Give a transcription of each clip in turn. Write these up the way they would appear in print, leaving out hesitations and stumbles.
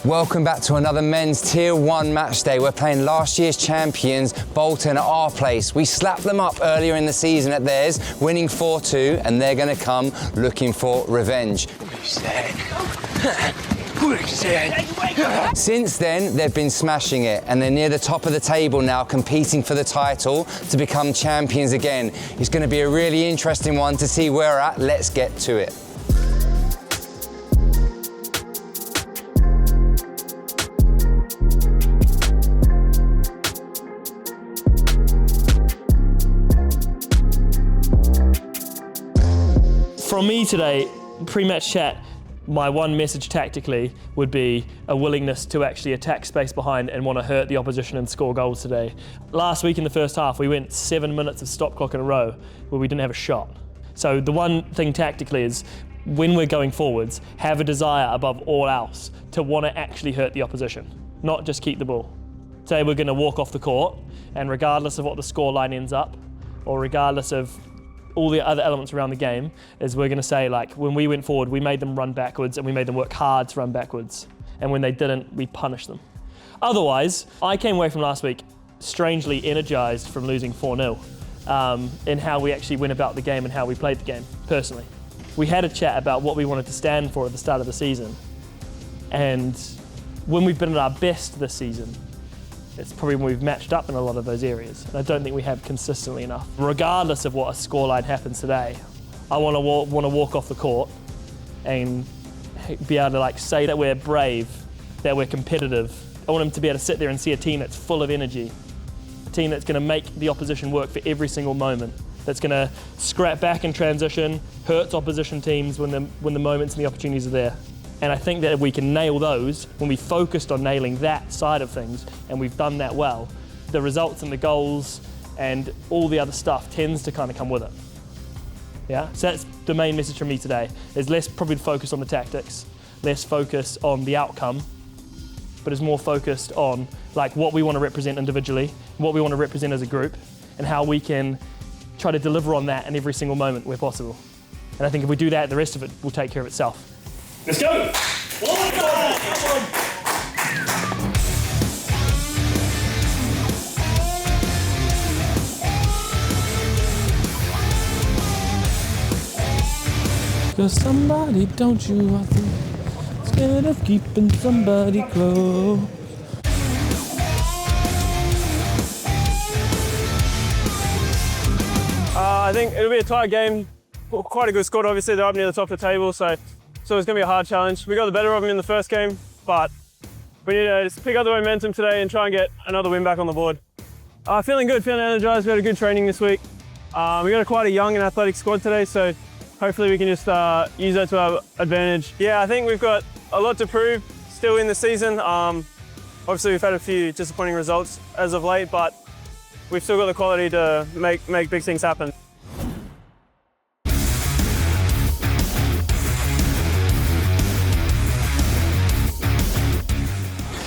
Welcome back to another men's Tier 1 match day. We're playing last year's champions, Bolton, at our place. We slapped them up earlier in the season at theirs, winning 4-2, and they're going to come looking for revenge. Since then, they've been smashing it, and they're near the top of the table now, competing for the title to become champions again. It's going to be a really interesting one to see where we're at. Let's get to it. From me today, pre-match chat, my one message tactically would be a willingness to actually attack space behind and want to hurt the opposition and score goals today. Last week in the first half, we went 7 minutes of stop clock in a row where we didn't have a shot. So the one thing tactically is, when we're going forwards, have a desire above all else to want to actually hurt the opposition, not just keep the ball. Today we're going to walk off the court, and regardless of what the scoreline ends up, or regardless of all the other elements around the game, is we're going to say, like, when we went forward, we made them run backwards and we made them work hard to run backwards. And when they didn't, we punished them. Otherwise, I came away from last week strangely energized from losing 4-0 in how we actually went about the game and how we played the game, personally. We had a chat about what we wanted to stand for at the start of the season. And when we've been at our best this season, it's probably when we've matched up in a lot of those areas. And I don't think we have consistently enough. Regardless of what a scoreline happens today, I want to walk off the court and be able to say that we're brave, that we're competitive. I want them to be able to sit there and see a team that's full of energy, a team that's going to make the opposition work for every single moment, that's going to scrap back in transition, hurts opposition teams when the moments and the opportunities are there. And I think that if we can nail those, when we focused on nailing that side of things, and we've done that well, the results and the goals and all the other stuff tends to kind of come with it. Yeah, so that's the main message from me today, is less probably focus on the tactics, less focus on the outcome, but is more focused on what we want to represent individually, what we want to represent as a group, and how we can try to deliver on that in every single moment where possible. And I think if we do that, the rest of it will take care of itself. Let's go! You're somebody, don't you? I think scared of keeping somebody close. I think it'll be a tight game. Quite a good squad, obviously. They're up near the top of the table, so it's going to be a hard challenge. We got the better of them in the first game, but we need to just pick up the momentum today and try and get another win back on the board. Feeling good, feeling energized. We had a good training this week. We got quite a young and athletic squad today, so hopefully we can just use that to our advantage. Yeah, I think we've got a lot to prove still in the season. Obviously we've had a few disappointing results as of late, but we've still got the quality to make big things happen.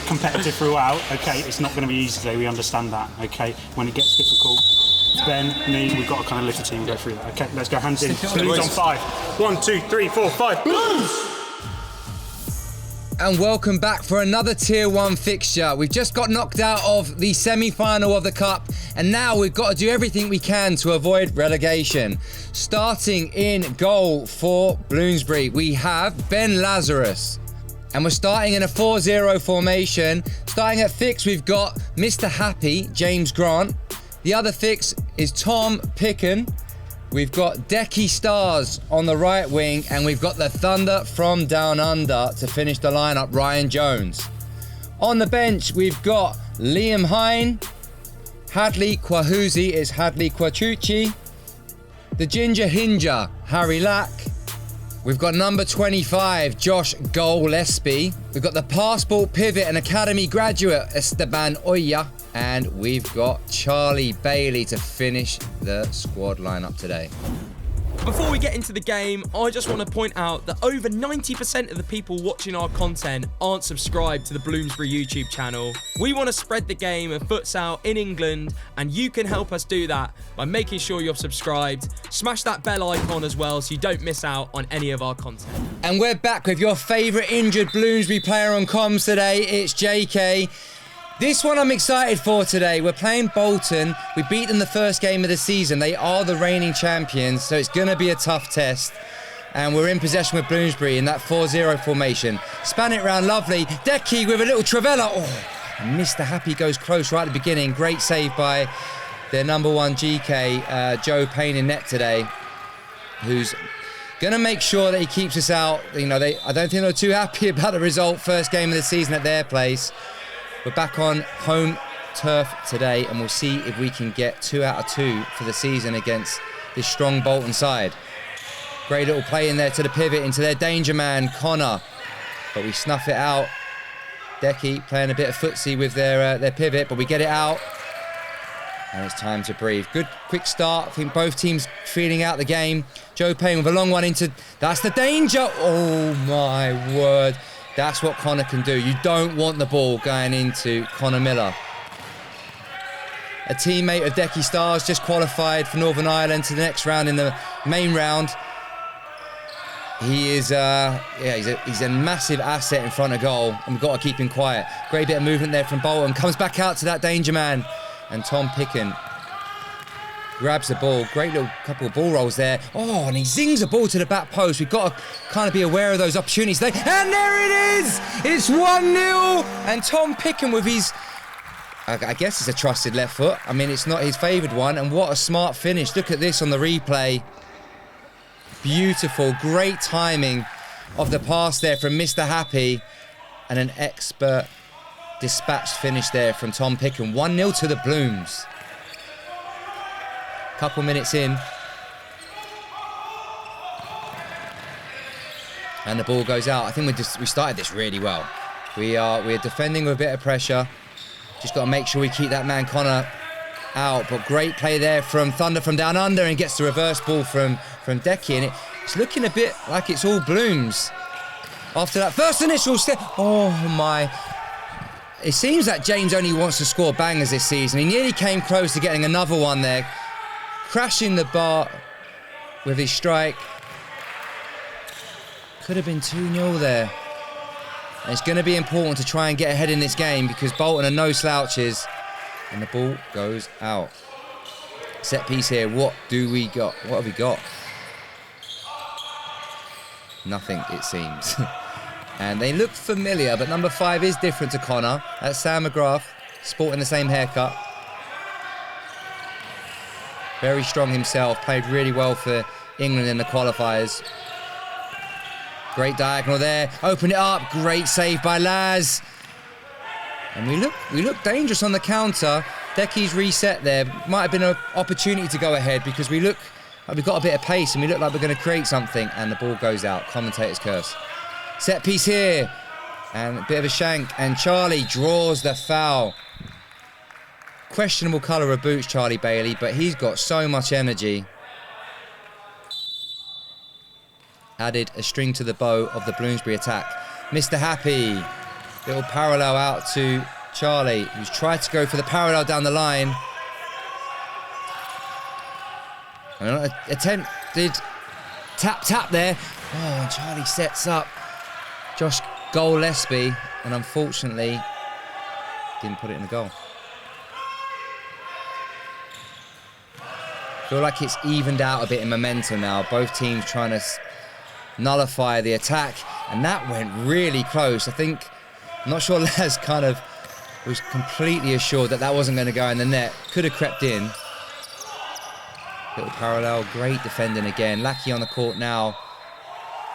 Competitive throughout, okay, it's not going to be easy today, we understand that, okay? When it gets difficult, Ben, me, we've got to kind of lift the team and go through that, okay? Let's go hands in, Blues on 5. 1, 2, 3, 4, 5, Blues! And welcome back for another Tier 1 fixture. We've just got knocked out of the semi-final of the Cup, and now we've got to do everything we can to avoid relegation. Starting in goal for Bloomsbury, we have Ben Lazarus. And we're starting in a 4-0 formation. Starting at fix, we've got Mr. Happy, James Grant. The other fix is Tom Picken. We've got Decky Stars on the right wing, and we've got the Thunder from Down Under to finish the lineup, Ryan Jones. On the bench, we've got Liam Hine. Hadley Kwahuzi is Hadley Kwachuchi. The Ginger Hinger, Harry Lack. We've got number 25, Josh Gillespie. We've got the passport pivot and academy graduate, Esteban Oya. And we've got Charlie Bailey to finish the squad lineup today. Before we get into the game, I just want to point out that over 90% of the people watching our content aren't subscribed to the Bloomsbury YouTube channel. We want to spread the game of futsal in England, and you can help us do that by making sure you're subscribed. Smash that bell icon as well so you don't miss out on any of our content. And we're back with your favourite injured Bloomsbury player on comms today. It's JK. This one I'm excited for today. We're playing Bolton. We beat them the first game of the season. They are the reigning champions, so it's going to be a tough test. And we're in possession with Bloomsbury in that 4-0 formation. Span it round, lovely. Decky with a little Travella. Oh, and Mr. Happy goes close right at the beginning. Great save by their number one GK, Joe Payne in net today, who's going to make sure that he keeps us out. You know, I don't think they're too happy about the result. First game of the season at their place. We're back on home turf today, and we'll see if we can get 2 out of 2 for the season against this strong Bolton side. Great little play in there to the pivot, into their danger man, Connor. But we snuff it out. Decky playing a bit of footsie with their pivot, but we get it out. And it's time to breathe. Good quick start. I think both teams feeling out the game. Joe Payne with a long one into... That's the danger! Oh, my word. That's what Connor can do. You don't want the ball going into Connor Miller. A teammate of Decky Stars just qualified for Northern Ireland to the next round in the main round. He is, he's a massive asset in front of goal, and we've got to keep him quiet. Great bit of movement there from Bolton. Comes back out to that danger man, and Tom Picken grabs the ball. Great little couple of ball rolls there. Oh, and he zings the ball to the back post. We've got to kind of be aware of those opportunities. And there it is! It's 1-0! And Tom Picken with his, I guess it's a trusted left foot. I mean, it's not his favoured one. And what a smart finish. Look at this on the replay. Beautiful, great timing of the pass there from Mr. Happy. And an expert dispatched finish there from Tom Picken. 1-0 to the Blooms. Couple minutes in, and the ball goes out. I think we started this really well. We're defending with a bit of pressure. Just got to make sure we keep that man Connor out. But great play there from Thunder from down under, and gets the reverse ball from Decky, and it's looking a bit like it's all Blooms after that first initial step. Oh my! It seems that James only wants to score bangers this season. He nearly came close to getting another one there. Crashing the bar with his strike. Could have been 2-0 there. And it's going to be important to try and get ahead in this game, because Bolton are no slouches. And the ball goes out. Set piece here. What do we got? What have we got? Nothing, it seems. And they look familiar, but number 5 is different to Connor. That's Sam McGrath, sporting the same haircut. Very strong himself, played really well for England in the qualifiers. Great diagonal there, open it up, great save by Laz. And we look dangerous on the counter. Decky's reset there, might have been an opportunity to go ahead, because we look like we've got a bit of pace and we look like we're going to create something, and the ball goes out. Commentator's curse. Set piece here, and a bit of a shank, and Charlie draws the foul. Questionable colour of boots, Charlie Bailey, but he's got so much energy. Added a string to the bow of the Bloomsbury attack. Mr. Happy, little parallel out to Charlie, who's tried to go for the parallel down the line. And attempted tap there. Oh, and Charlie sets up Josh Gillespie, and unfortunately didn't put it in the goal. Feel like it's evened out a bit in momentum now. Both teams trying to nullify the attack, and that went really close. I'm not sure Les kind of was completely assured that that wasn't going to go in the net. Could have crept in. Little parallel, great defending again. Lackey on the court now,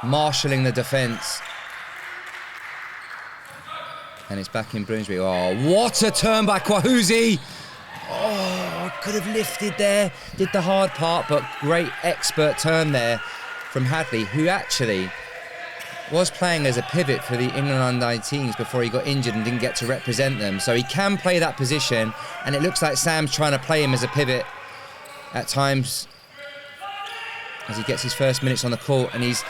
marshalling the defence. And it's back in Bloomsbury. Oh, what a turn by Kwahuzi! Oh, could have lifted there, did the hard part, but great expert turn there from Hadley, who actually was playing as a pivot for the England under-19s before he got injured and didn't get to represent them. So he can play that position, and it looks like Sam's trying to play him as a pivot at times. as he gets his first minutes on the court, and he's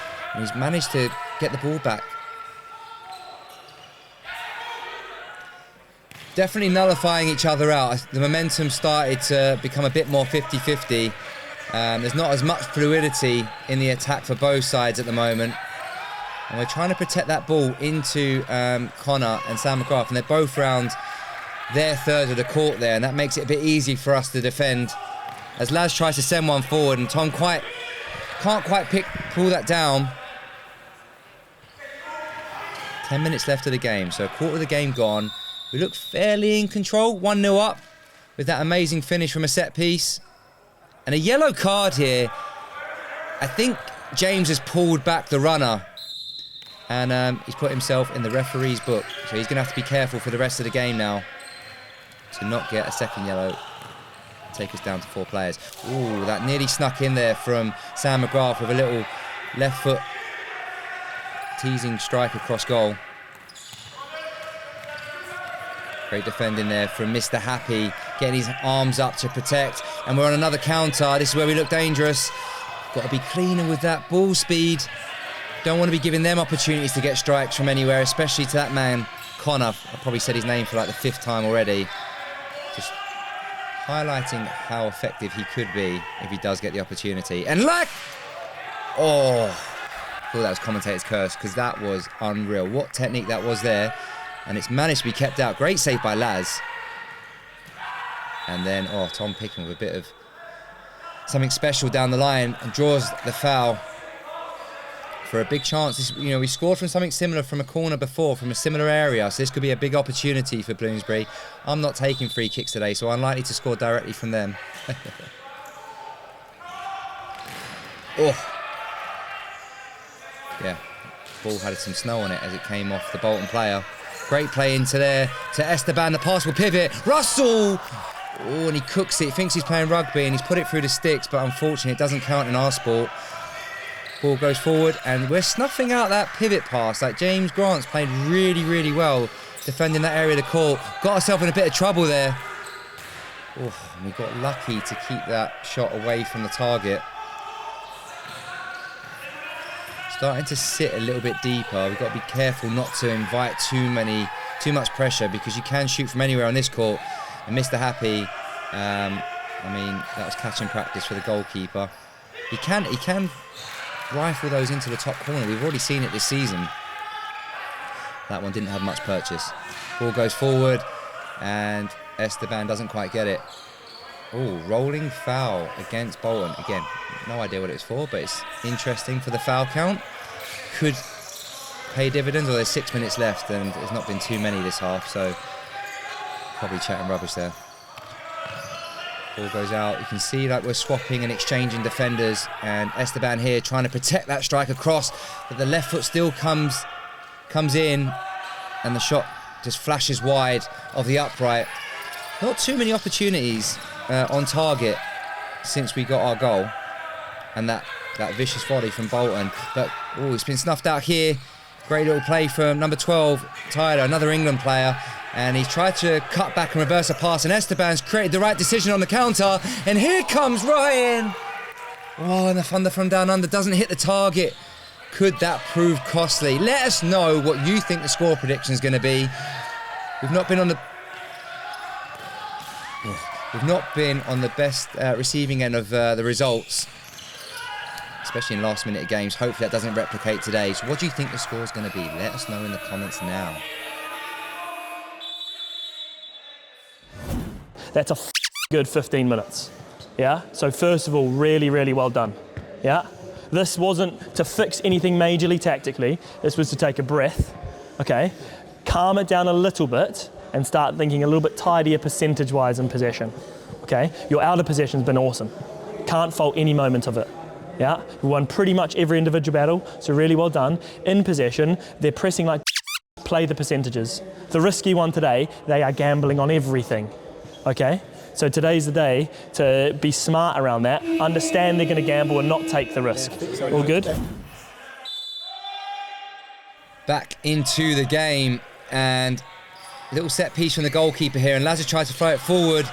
managed to get the ball back. Definitely nullifying each other out. The momentum started to become a bit more 50-50. There's not as much fluidity in the attack for both sides at the moment. And we're trying to protect that ball into Connor and Sam McGrath, and they're both round their third of the court there, and that makes it a bit easy for us to defend. As Laz tries to send one forward, and Tom can't quite pull that down. 10 minutes left of the game, so a quarter of the game gone. We look fairly in control, 1-0 up with that amazing finish from a set piece. And a yellow card here. I think James has pulled back the runner, and he's put himself in the referee's book. So he's going to have to be careful for the rest of the game now to not get a second yellow. Take us down to 4 players. Ooh, that nearly snuck in there from Sam McGrath with a little left foot teasing strike across goal. Great defending there from Mr. Happy, getting his arms up to protect. And we're on another counter. This is where we look dangerous. Got to be cleaner with that ball speed. Don't want to be giving them opportunities to get strikes from anywhere, especially to that man, Connor. I probably said his name for like the 5th time already. Just highlighting how effective he could be if he does get the opportunity. And oh, I thought that was commentator's curse, because that was unreal. What technique that was there. And it's managed to be kept out. Great save by Laz. And then, Tom Picking with a bit of something special down the line and draws the foul for a big chance. We scored from something similar from a corner before, from a similar area, so this could be a big opportunity for Bloomsbury. I'm not taking free kicks today, so I'm likely to score directly from them. Yeah, ball had some snow on it as it came off the Bolton player. Great play into there to Esteban. The pass will pivot. Russell! Oh, and he cooks it. He thinks he's playing rugby and he's put it through the sticks, but unfortunately it doesn't count in our sport. Ball goes forward and we're snuffing out that pivot pass. Like, James Grant's played really, really well defending that area of the court. Got ourselves in a bit of trouble there. Oh, and we got lucky to keep that shot away from the target. Starting to sit a little bit deeper. We've got to be careful not to invite too much pressure, because you can shoot from anywhere on this court. And Mr. Happy, that was catching practice for the goalkeeper. He can rifle those into the top corner. We've already seen it this season. That one didn't have much purchase. Ball goes forward and Esteban doesn't quite get it. Oh, rolling foul against Bolton. Again, no idea what it's for, but it's interesting for the foul count. Could pay dividends, or there's 6 minutes left and there's not been too many this half, so probably chatting rubbish there. Ball goes out. You can see that we're swapping and exchanging defenders, and Esteban here trying to protect that strike across, but the left foot still comes in and the shot just flashes wide of the upright. Not too many opportunities on target since we got our goal, and that vicious volley from Bolton, but it's been snuffed out here. Great little play from number 12, Tyler, another England player, and he's tried to cut back and reverse a pass, and Esteban's created the right decision on the counter, and here comes Ryan. And the thunder from down under doesn't hit the target. Could that prove costly? Let us know what you think the score prediction is going to be. We've not been on the best receiving end of the results, especially in last-minute games. Hopefully that doesn't replicate today. So what do you think the score is going to be? Let us know in the comments now. That's a good 15 minutes. Yeah? So first of all, really, really well done. Yeah? This wasn't to fix anything majorly tactically. This was to take a breath, okay? Calm it down a little bit and start thinking a little bit tidier percentage-wise in possession, okay? Your out of possession's been awesome. Can't fault any moment of it, yeah? We won pretty much every individual battle, so really well done. In possession, they're pressing like play the percentages. The risky one today, they are gambling on everything, okay? So today's the day to be smart around that, understand they're going to gamble and not take the risk. All good? Back into the game, and a little set piece from the goalkeeper here, and Lazar tries to throw it forward.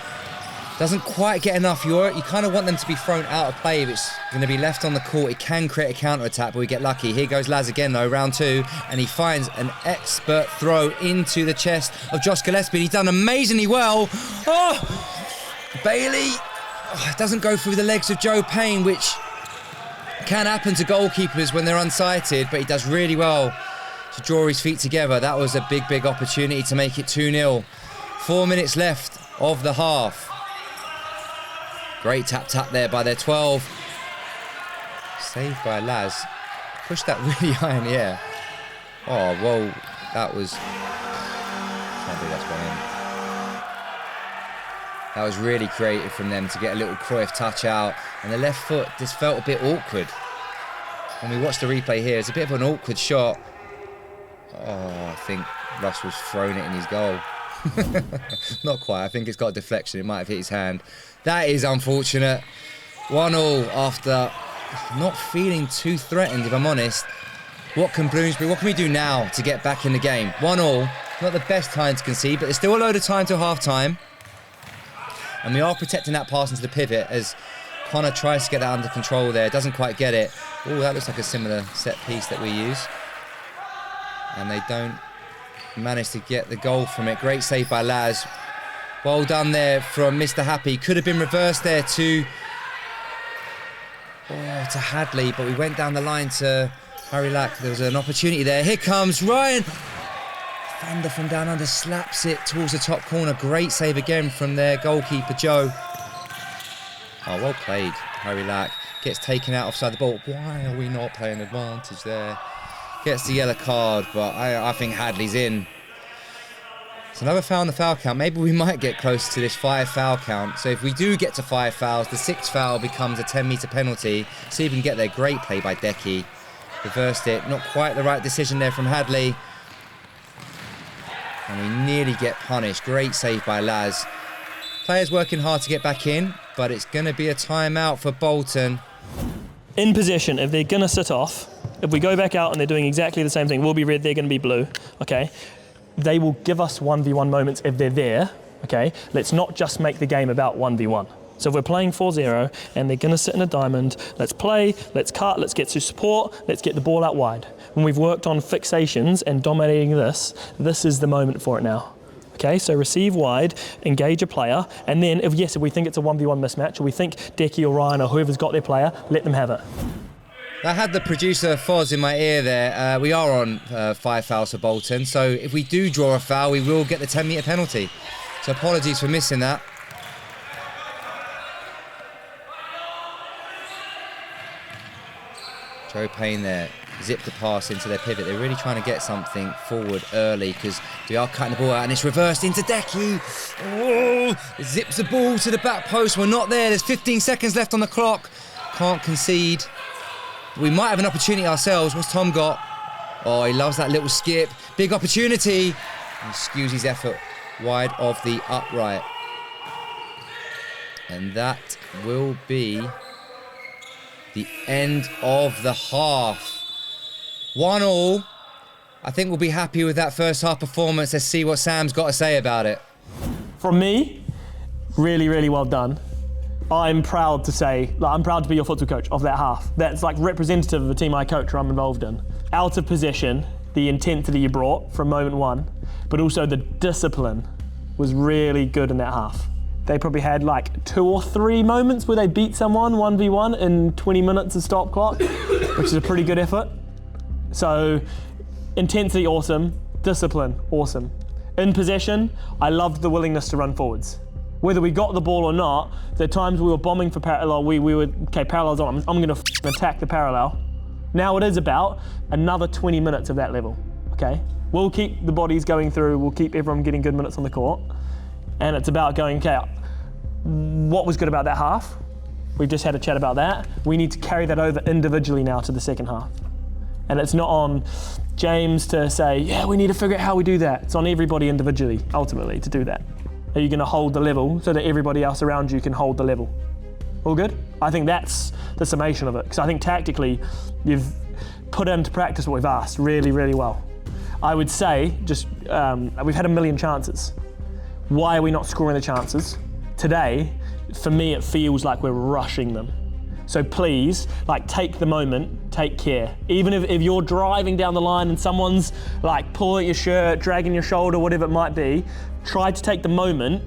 Doesn't quite get enough. You kind of want them to be thrown out of play if it's going to be left on the court. It can create a counter-attack, but we get lucky. Here goes Laz again, though, round 2, and he finds an expert throw into the chest of Josh Gillespie. He's done amazingly well. Oh! Bailey it doesn't go through the legs of Joe Payne, which can happen to goalkeepers when they're unsighted, but he does really well to draw his feet together. That was a big, big opportunity to make it 2-0. 4 minutes left of the half. Great tap there by their 12. Saved by Laz. Pushed that really high in the air. Oh, whoa. That was... Can't believe that's gone in. That was really creative from them to get a little Cruyff touch out. And the left foot just felt a bit awkward. When we watch the replay here, it's a bit of an awkward shot. Oh, I think Russ was throwing it in his goal. Not quite. I think it's got a deflection. It might have hit his hand. That is unfortunate. 1-1 after not feeling too threatened, if I'm honest. What can Bloomsbury, what can we do now to get back in the game? 1-1. Not the best time to concede, but there's still a load of time till half-time. And we are protecting that pass into the pivot as Connor tries to get that under control there. Doesn't quite get it. Oh, that looks like a similar set piece that we use. And they don't manage to get the goal from it. Great save by Laz. Well done there from Mr. Happy. Could have been reversed there to Hadley, but we went down the line to Harry Lack. There was an opportunity there. Here comes Ryan. Thunder from down under slaps it towards the top corner. Great save again from their goalkeeper, Joe. Oh, well played, Harry Lack. Gets taken out offside the ball. Why are we not playing advantage there? Gets the yellow card, but I think Hadley's in. It's another foul on the foul count. Maybe we might get close to this 5 foul count. So if we do get to 5 fouls, the 6th foul becomes a 10-metre penalty. See if we can get there. Great play by Decky. Reversed it. Not quite the right decision there from Hadley. And we nearly get punished. Great save by Laz. Players working hard to get back in, but it's going to be a timeout for Bolton. In possession, if they're going to sit off, if we go back out and they're doing exactly the same thing, we'll be red, they're going to be blue, okay? They will give us 1v1 moments if they're there, okay? Let's not just make the game about 1v1. So if we're playing 4-0 and they're going to sit in a diamond, let's play, let's cut, let's get to support, let's get the ball out wide. When we've worked on fixations and dominating this is the moment for it now. Okay, so receive wide, engage a player, and then if we think it's a 1v1 mismatch, or we think Decky or Ryan or whoever's got their player, let them have it. I had the producer Foz in my ear there. We are on 5 fouls for Bolton, so if we do draw a foul, we will get the 10-metre penalty. So apologies for missing that. Joe Payne there, zipped the pass into their pivot. They're really trying to get something forward early because we are cutting the ball out and it's reversed into Decky. Oh, it zips the ball to the back post. We're not there. There's 15 seconds left on the clock. Can't concede. We might have an opportunity ourselves. What's Tom got? Oh, he loves that little skip. Big opportunity. He skews his effort wide of the upright. And that will be the end of the half. 1-1. I think we'll be happy with that first half performance. Let's see what Sam's got to say about it. From me, really, really well done. I'm proud to say, I'm proud to be your futsal coach of that half. That's like representative of the team I coach or I'm involved in. Out of possession, the intensity you brought from moment one, but also the discipline was really good in that half. They probably had like 2 or 3 moments where they beat someone 1v1 in 20 minutes of stop clock, which is a pretty good effort. So intensity, awesome. Discipline, awesome. In possession, I loved the willingness to run forwards. Whether we got the ball or not, there are times we were bombing for parallel, we would, okay, parallel's on, I'm gonna attack the parallel. Now it is about another 20 minutes of that level, okay? We'll keep the bodies going through, we'll keep everyone getting good minutes on the court, and it's about going, okay, what was good about that half? We've just had a chat about that. We need to carry that over individually now to the second half. And it's not on James to say, yeah, we need to figure out how we do that. It's on everybody individually, ultimately, to do that. Are you gonna hold the level so that everybody else around you can hold the level? All good? I think that's the summation of it, because I think tactically, you've put into practice what we've asked really, really well. I would say, just, we've had a million chances. Why are we not scoring the chances? Today, for me, it feels like we're rushing them. So please, like, take the moment, take care. Even if you're driving down the line and someone's like pulling at your shirt, dragging your shoulder, whatever it might be, try to take the moment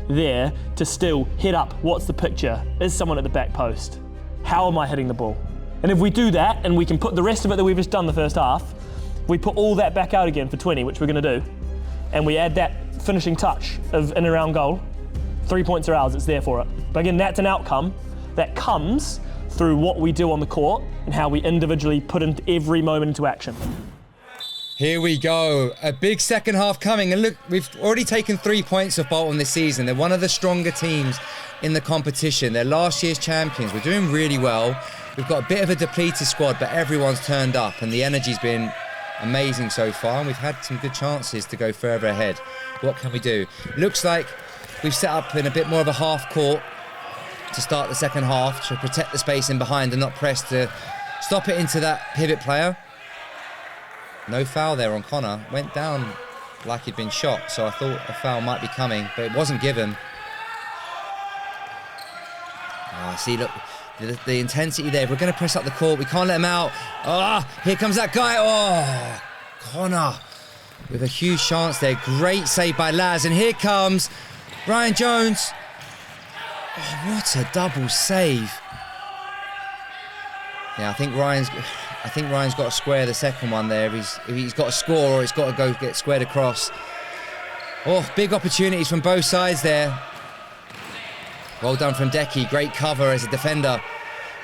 there to still hit up, what's the picture? Is someone at the back post? How am I hitting the ball? And if we do that, and we can put the rest of it that we've just done the first half, we put all that back out again for 20, which we're gonna do, and we add that finishing touch of in and around goal, 3 points are ours, it's there for it. But again, that's an outcome that comes through what we do on the court and how we individually put into every moment into action. Here we go, a big second half coming, and look, we've already taken 3 points off Bolton this season. They're one of the stronger teams in the competition. They're last year's champions. We're doing really well. We've got a bit of a depleted squad, but everyone's turned up, and the energy's been amazing so far, and we've had some good chances to go further ahead. What can we do? Looks like we've set up in a bit more of a half court to start the second half, to protect the space in behind and not press, to stop it into that pivot player. No foul there on Connor. Went down like he'd been shot, so I thought a foul might be coming, but it wasn't given. See, look, the intensity there. We're going to press up the court. We can't let him out. Here comes that guy. Oh, Connor with a huge chance there. Great save by Laz. And here comes Ryan Jones. Oh, what a double save. Yeah, I think Ryan's got to square the second one there. If he's got to score, or it's got to go get squared across. Oh, big opportunities from both sides there. Well done from Decky. Great cover as a defender.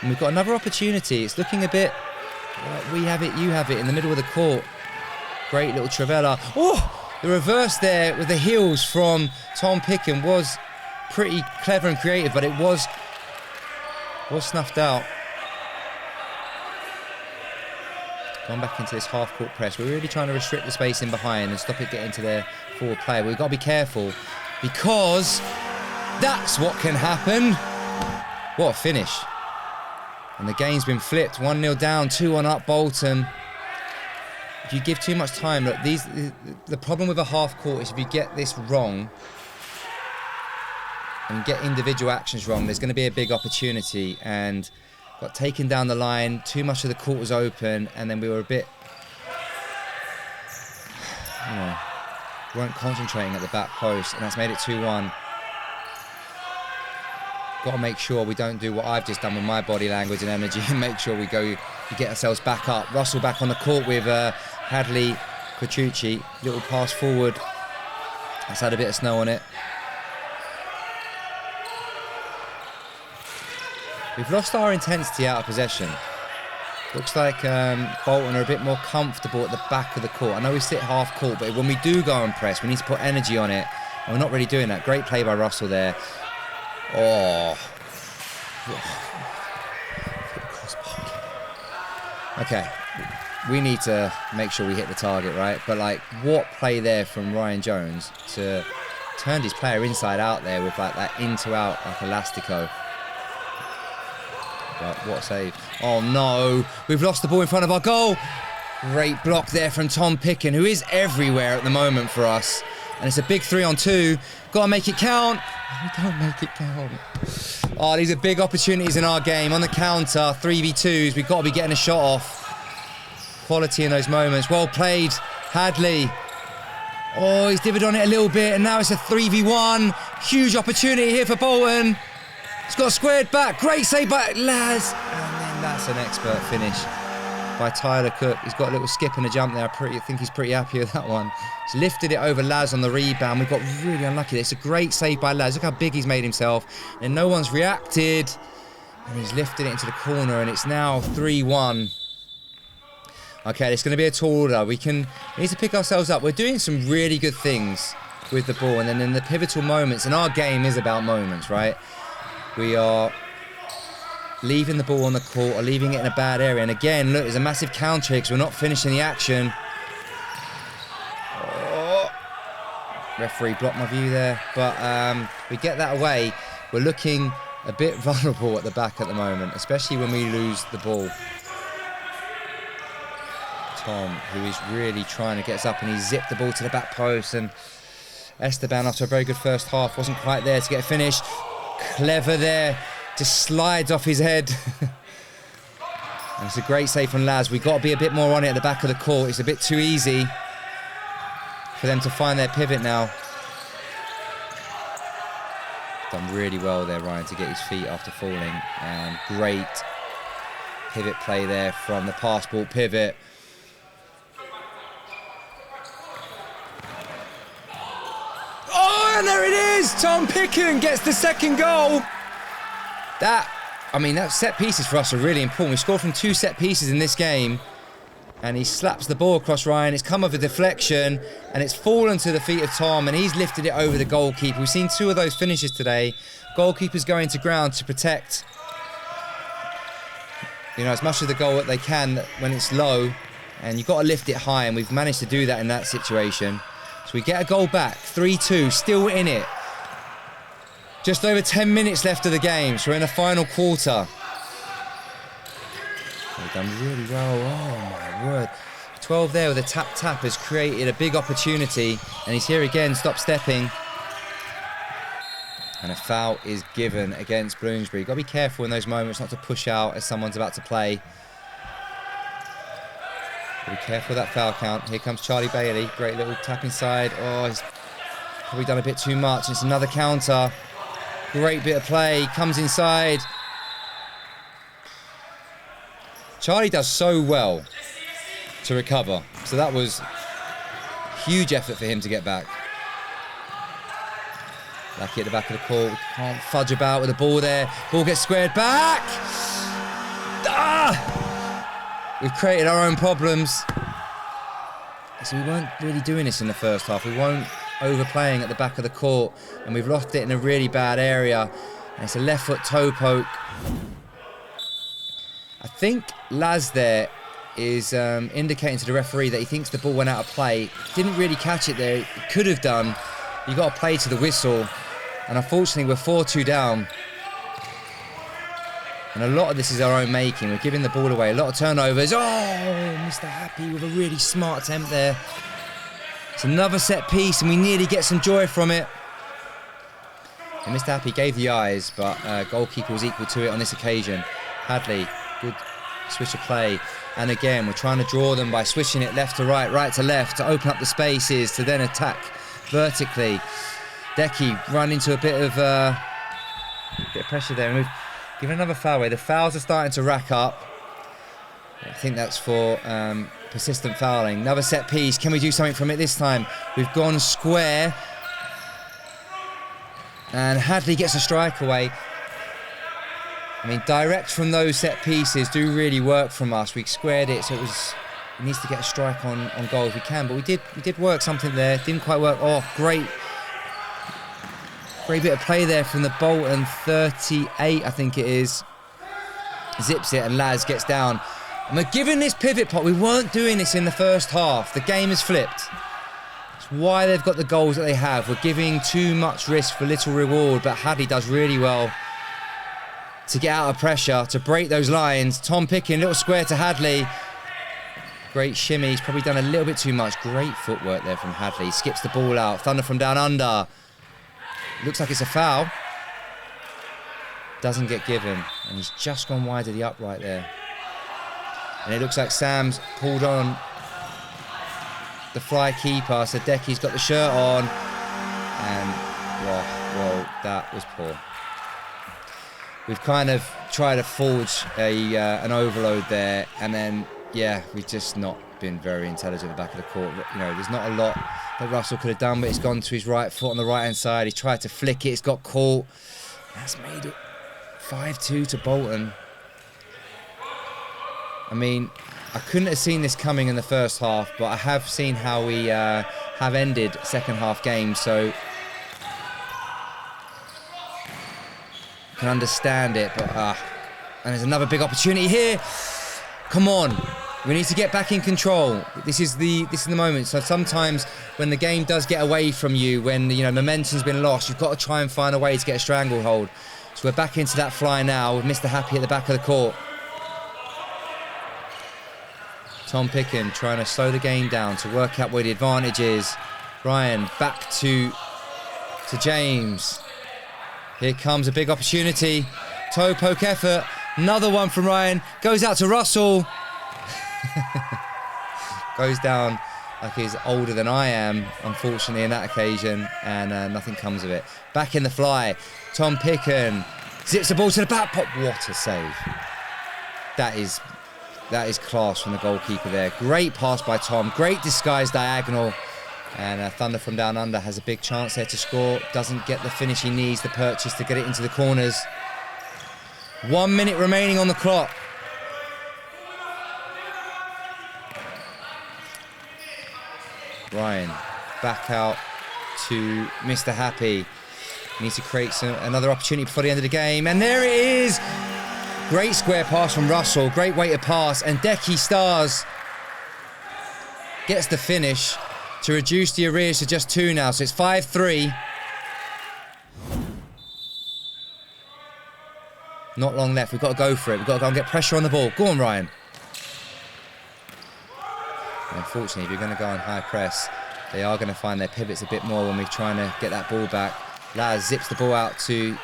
And we've got another opportunity. It's looking a bit like we have it, you have it in the middle of the court. Great little Travella. Oh, the reverse there with the heels from Tom Picken was pretty clever and creative, but it was snuffed out. Going back into this half-court press. We're really trying to restrict the space in behind and stop it getting to their forward player. We've got to be careful because that's what can happen. What a finish. And the game's been flipped. 1-0 down, 2-1 up Bolton. If you give too much time, look, the problem with a half-court is if you get this wrong and get individual actions wrong, there's going to be a big opportunity, and got taken down the line, too much of the court was open, and then we were a bit, weren't concentrating at the back post, and that's made it 2-1. Got to make sure we don't do what I've just done with my body language and energy, and make sure we get ourselves back up. Russell back on the court with Hadley, Quatrucci, little pass forward. That's had a bit of snow on it. We've lost our intensity out of possession. Looks like Bolton are a bit more comfortable at the back of the court. I know we sit half court, but when we do go and press, we need to put energy on it, and we're not really doing that. Great play by Russell there. Oh. Okay, we need to make sure we hit the target, right? But like, what play there from Ryan Jones to turn his player inside out there with like that in to out like elastico. But what a save. Oh no, we've lost the ball in front of our goal. Great block there from Tom Picken, who is everywhere at the moment for us. And it's a big 3-on-2. Got to make it count. We don't make it count. Oh, these are big opportunities in our game. On the counter, 3v2s. We've got to be getting a shot off. Quality in those moments. Well played, Hadley. Oh, he's divvied on it a little bit, and now it's a 3v1. Huge opportunity here for Bolton. He's got squared back. Great save by Laz. And then that's an expert finish by Tyler Cook. He's got a little skip and a jump there. I think he's pretty happy with that one. He's lifted it over Laz on the rebound. We've got really unlucky there. It's a great save by Laz. Look how big he's made himself. And no one's reacted. And he's lifted it into the corner, and it's now 3-1. Okay, it's going to be a tall order. We need to pick ourselves up. We're doing some really good things with the ball, and then in the pivotal moments, and our game is about moments, right? We are leaving the ball on the court or leaving it in a bad area. And again, look, there's a massive counter because we're not finishing the action. Oh, referee blocked my view there. But we get that away. We're looking a bit vulnerable at the back at the moment, especially when we lose the ball. Tom, who is really trying to get us up, and he zipped the ball to the back post. And Esteban, after a very good first half, wasn't quite there to get a finish. Clever there. Just slides off his head. And it's a great save from Laz. We've got to be a bit more on it at the back of the court. It's a bit too easy for them to find their pivot now. Done really well there, Ryan, to get his feet after falling. And great pivot play there from the passport pivot. Oh, and there it is! Tom Picken gets the second goal. That set pieces for us are really important. We scored from 2 set pieces in this game. And he slaps the ball across Ryan. It's come with a deflection, and it's fallen to the feet of Tom, and he's lifted it over the goalkeeper. We've seen 2 of those finishes today. Goalkeepers going to ground to protect, as much of the goal that they can when it's low, and you've got to lift it high, and we've managed to do that in that situation. So we get a goal back, 3-2, still in it. Just over 10 minutes left of the game, so we're in the final quarter. They've done really well. Oh my word. 12 there with a tap has created a big opportunity, and he's here again, stop stepping. And a foul is given against Bloomsbury. You've got to be careful in those moments not to push out as someone's about to play. Be careful of that foul count. Here comes Charlie Bailey. Great little tap inside. Oh, he's probably done a bit too much. It's another counter. Great bit of play. Comes inside. Charlie does so well to recover. So that was huge effort for him to get back. Lucky at the back of the court. Can't fudge about with the ball there. Ball gets squared back. We've created our own problems. So we weren't really doing this in the first half. We weren't overplaying at the back of the court, and we've lost it in a really bad area. And it's a left foot toe poke. I think Laz there is indicating to the referee that he thinks the ball went out of play. Didn't really catch it there. He could have done. You got to play to the whistle. And unfortunately, we're 4-2 down. And a lot of this is our own making. We're giving the ball away. A lot of turnovers. Oh, Mr. Happy with a really smart attempt there. It's another set piece, and we nearly get some joy from it. And Mr. Happy gave the eyes, but goalkeeper was equal to it on this occasion. Hadley, good switch of play. And again, we're trying to draw them by switching it left to right, right to left, to open up the spaces, to then attack vertically. Decky run into a bit of pressure there. And we've given another foul away. The fouls are starting to rack up. I think that's for persistent fouling. Another set piece. Can we do something from it this time? We've gone square. And Hadley gets a strike away. I mean, direct from those set pieces do really work from us. We squared it, so it needs to get a strike on goal if we can. But we did work something there. Didn't quite work. Oh, great bit of play there from the Bolton 38, I think it is. Zips it, and Laz gets down. And we're giving this pivot pot. We weren't doing this in the first half. The game has flipped. It's why they've got the goals that they have. We're giving too much risk for little reward, but Hadley does really well to get out of pressure, to break those lines. Tom Picken, little square to Hadley. Great shimmy. He's probably done a little bit too much. Great footwork there from Hadley. Skips the ball out. Thunder from down under. Looks like it's a foul. Doesn't get given. And he's just gone wide of the upright there. And it looks like Sam's pulled on the fly keeper. So Decky's got the shirt on. And, well, that was poor. We've kind of tried to forge an overload there. And then, yeah, we've just not been very intelligent at the back of the court. There's not a lot that Russell could have done, but it's gone to his right foot on the right-hand side. He tried to flick it. It's got caught. That's made it 5-2 to Bolton. I mean, I couldn't have seen this coming in the first half, but I have seen how we have ended second half games, so can understand it. But and there's another big opportunity here. Come on. We need to get back in control. This is the moment. So sometimes when the game does get away from you, when momentum's been lost, you've got to try and find a way to get a stranglehold. So we're back into that fly now with Mr. Happy at the back of the court. Tom Picken trying to slow the game down to work out where the advantage is. Ryan back to James. Here comes a big opportunity. Toe poke effort. Another one from Ryan. Goes out to Russell. Goes down like he's older than I am, unfortunately, in that occasion, and nothing comes of it. Back in the fly. Tom Picken zips the ball to the back pot. What a save. That is class from the goalkeeper there. Great pass by Tom. Great disguised diagonal. And Thunder from down under has a big chance there to score. Doesn't get the finish he needs, the purchase to get it into the corners. 1 minute remaining on the clock. Ryan back out to Mr. Happy. He needs to create another opportunity before the end of the game. And there it is. Great square pass from Russell. Great way to pass. And Decky Stars gets the finish to reduce the arrears to just 2 now. So it's 5-3. Not long left. We've got to go for it. We've got to go and get pressure on the ball. Go on, Ryan. Unfortunately, if you're going to go on high press, they are going to find their pivots a bit more when we're trying to get that ball back. Laz zips the ball out to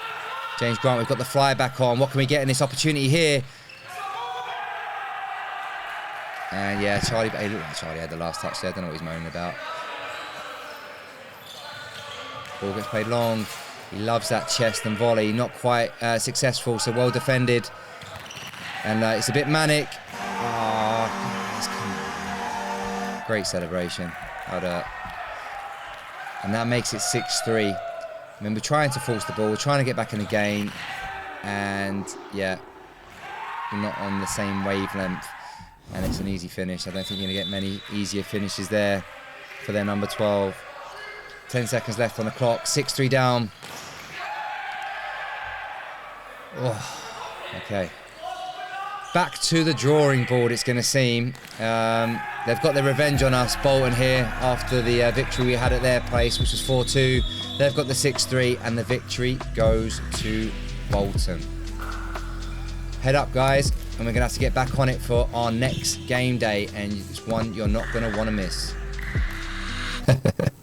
James Grant. We've got the fly back on. What can we get in this opportunity here? And yeah, Charlie had the last touch there. I don't know what he's moaning about. Ball gets played long. He loves that chest and volley. Not quite successful, so well defended. And it's a bit manic. Great celebration. And that makes it 6-3. I mean, we're trying to force the ball. We're trying to get back in the game. And yeah, we're not on the same wavelength. And it's an easy finish. I don't think you're going to get many easier finishes there for their number 12. 10 seconds left on the clock. 6-3 down. Oh, okay. Back to the drawing board, it's going to seem. They've got their revenge on us, Bolton here, after the victory we had at their place, which was 4-2. They've got the 6-3, and the victory goes to Bolton. Head up, guys, and we're going to have to get back on it for our next game day, and it's one you're not going to want to miss.